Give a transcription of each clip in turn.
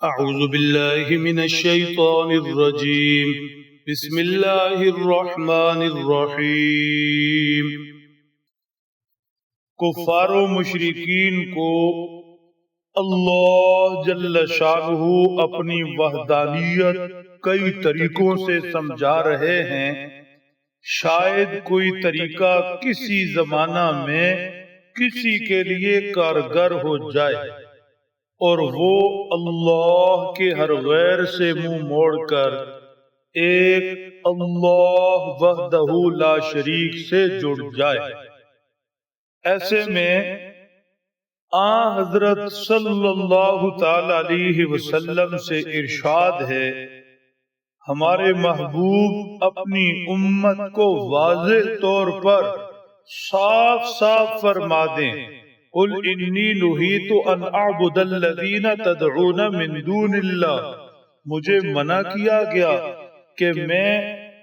أعوذ بالله من الشيطان الرجيم بسم الله الرحمن الرحیم۔ کفار و مشرکین کو اللہ جل شانہ اپنی وحدانیت کئی طریقوں سے سمجھا رہے ہیں۔ شاید کوئی طریقہ کسی زمانہ میں کسی کے لیے کارگر ہو جائے اور وہ اللہ کے ہر غیر سے منہ موڑ کر ایک اللہ وحدہ لا شریک سے جڑ جائے۔ ایسے میں حضرت صلی اللہ تعالی علیہ وسلم سے ارشاد ہے، ہمارے محبوب اپنی امت کو واضح طور پر صاف صاف فرما دیں، قل انی نہیت ان اعبد الذین تدعون من دون اللہ، مجھے منع کیا گیا کہ میں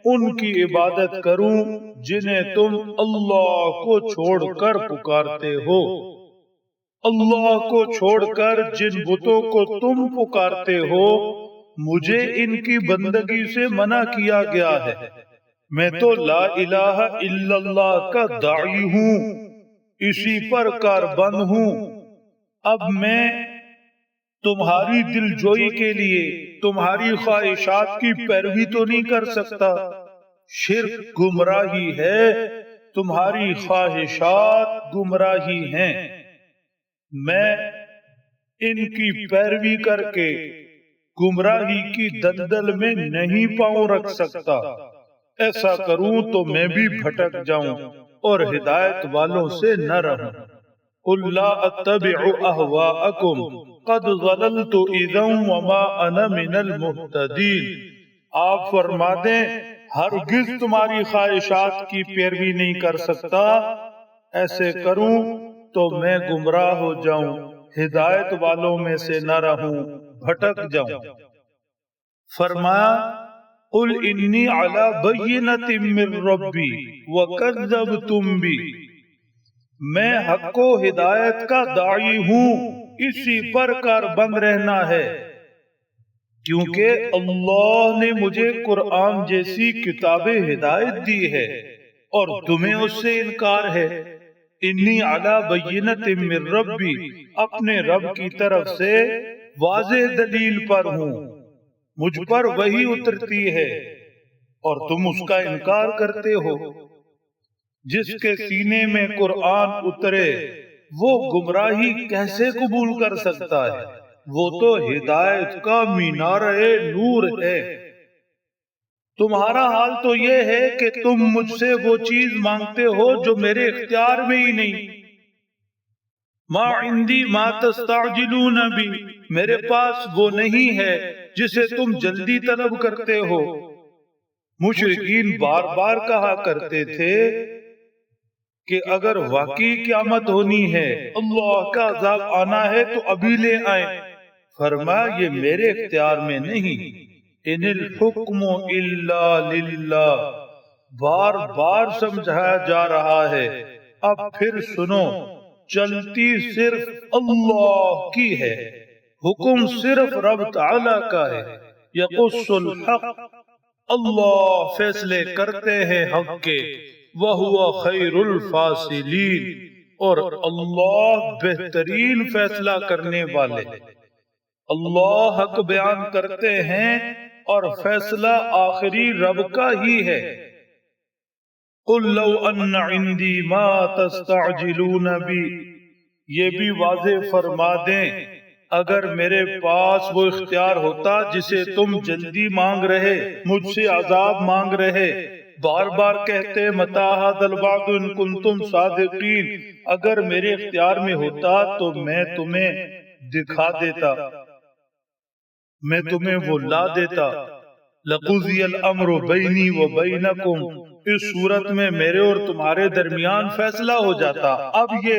ان کی عبادت کروں جنہیں تم اللہ کو چھوڑ کر پکارتے ہو۔ اللہ کو چھوڑ کر جن بتوں کو تم پکارتے ہو مجھے ان کی بندگی سے منع کیا گیا ہے۔ میں تو لا الہ الا اللہ کا داعی ہوں، اسی پر کاربند ہوں۔ اب میں تمہاری دل جوئی کے لیے تمہاری خواہشات کی پیروی تو نہیں کر سکتا۔ شرک گمراہی ہے، تمہاری خواہشات گمراہی ہیں، میں ان کی پیروی کر کے گمراہی کی دلدل میں نہیں پاؤں رکھ سکتا۔ ایسا کروں تو میں بھی بھٹک جاؤں اور ہدایت والوں سے نہ رہوں۔ قل لا اتبع اہواءکم قد ضللت اذا وما انا من المہتدین، آپ فرما دیں ہرگز تمہاری خواہشات کی پیروی نہیں کر سکتا، ایسے کروں تو میں گمراہ ہو جاؤں، ہدایت والوں میں سے نہ رہوں، بھٹک جاؤں۔ فرمایا قل انی علی بینۃ من ربی وکذبتم بی، میں حق و ہدایت کا داعی ہوں، اسی پر کاربند رہنا ہے، کیونکہ اللہ نے مجھے قرآن جیسی کتاب ہدایت دی ہے اور تمہیں اس سے انکار ہے۔ انی علی بینۃ من ربی، اپنے رب کی طرف سے واضح دلیل پر ہوں، مجھ پر وحی اترتی ہے اور تم اس کا انکار کرتے ہو۔ جس کے سینے میں قرآن اترے وہ گمراہی کیسے قبول کر سکتا ہے؟ وہ تو ہدایت کا مینار نور ہے۔ تمہارا حال تو یہ ہے کہ تم مجھ سے وہ چیز مانگتے ہو جو میرے اختیار میں ہی نہیں۔ ما عندی ما تستعجلون بی، میرے پاس وہ نہیں ہے جسے تم جلدی طلب کرتے ہو۔ مشرکین بار بار کہا کرتے تھے کہ اگر واقعی قیامت ہونی ہے، اللہ کا عذاب آنا ہے تو ابھی لے آئیں۔ فرمایا یہ میرے اختیار میں نہیں، ان الحکم الا للہ، بار بار سمجھایا جا رہا ہے، اب پھر سنو، چلتی صرف اللہ کی ہے، حکم صرف رب تعالی کا ہے۔ یقص الحق، اللہ فیصلے کرتے ہیں حق کے، وَهُوَ خَيْرُ الْفَاصِلِينَ، اور اللہ بہترین فیصلہ کرنے والے۔ اللہ حق بیان کرتے ہیں اور فیصلہ آخری رب کا ہی ہے۔ قُلْ لَوْ أَنَّ عِنْدِي مَا تَسْتَعْجِلُونَ بِي، یہ بھی واضح فرما دیں اگر میرے پاس وہ اختیار ہوتا جسے تم جلدی مانگ رہے، مجھ سے عذاب مانگ رہے، بار بار کہتے متی ھذا الوعد ان کنتم صادقین، اگر میرے اختیار میں ہوتا تو میں تمہیں دکھا دیتا، میں تمہیں وہ لا دیتا۔ لقضی الامر بینی و بینکم، اس صورت میں میرے اور تمہارے درمیان فیصلہ ہو جاتا، اب یہ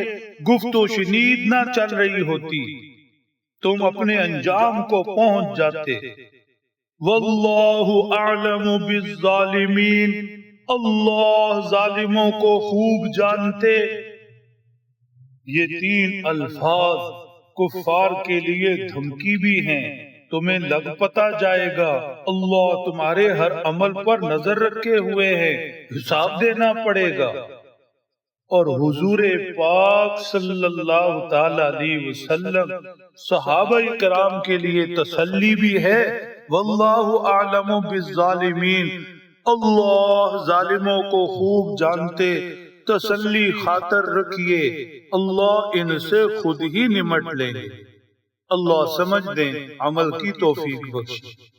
گفت و شنید نہ چل رہی ہوتی، تم اپنے انجام کو پہنچ جاتے۔ واللہ اعلم بالظالمین، اللہ ظالموں کو خوب جانتے۔ یہ تین الفاظ کفار کے لیے دھمکی بھی ہیں تمہیں لگ پتا جائے گا اللہ تمہارے ہر عمل پر نظر رکھے ہوئے ہیں، حساب دینا پڑے گا۔ اور حضور پاک صلی اللہ تعالی علیہ وسلم صحابہ کرام کے لیے تسلی بھی ہے، واللہ اعلم بالظالمین، اللہ ظالموں کو خوب جانتے، تسلی خاطر رکھیے، اللہ ان سے خود ہی نمٹ لیں گے۔ اللہ سمجھ دیں، عمل کی توفیق بخشے۔